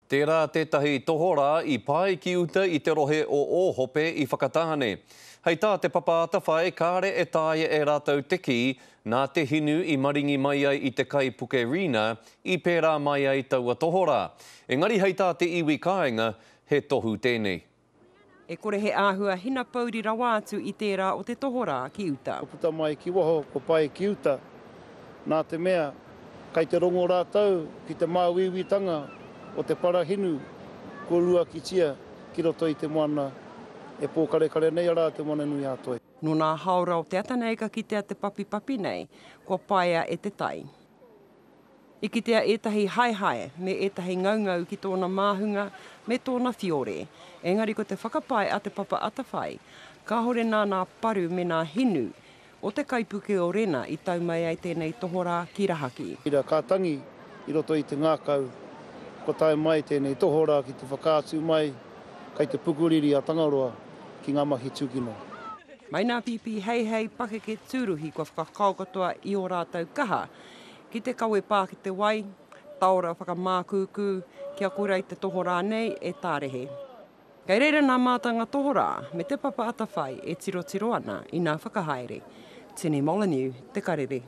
Tērā tētahi tohora I pai ki uta I te rohe o Ōhope I whakatāne. Hei tā te papa atawhai, kāre e tāia e rātou teki nā te hinu I maringi mai ai I te kai Pukerina I pērā mai ai taua tohora. Engari hei tā te iwi kāinga, he tohu tēnei. E kore he āhua hina pauri rawa atu I tērā o te tohora ki uta. Ko puta mai ki waho, ko pai ki uta. Nā te mea, kai te rongo rātau, ki te māwiwitanga o te parahinu, ko rua ki tia, ki roto I te moana, e pōkare nei ara te moana nui ātoi. No nā haora o te atanei ka kitea te papi nei, ko paia e te tai. I kitea etahi haihai me etahi ngaungau ki tōna māhunga me tōna fiore. Engari ko te whakapai a te papa atawhai, ka hore nā paru me nā hinu o te kaipuke o rena I tau mai ai tēnei tohora ki Rahaki. Ira kātangi I roto I te ngākau, ko tae mai tēnei tohora ki te whakaatu mai, kai te pukuriri a Tangaroa ki ngā mahi tūkino. Mai nā pipi hei pake ke tūruhi kua whakakaukatoa I o rātau kaha, ki te kaue pā ki te wai, taora whakamākūkū, kia kurai te tohora nei e tārehe. Kei reira nā mātanga tohora, me te papa atawhai e tiro ana I nā whakahaere. Tini Molyneux, Te Karere.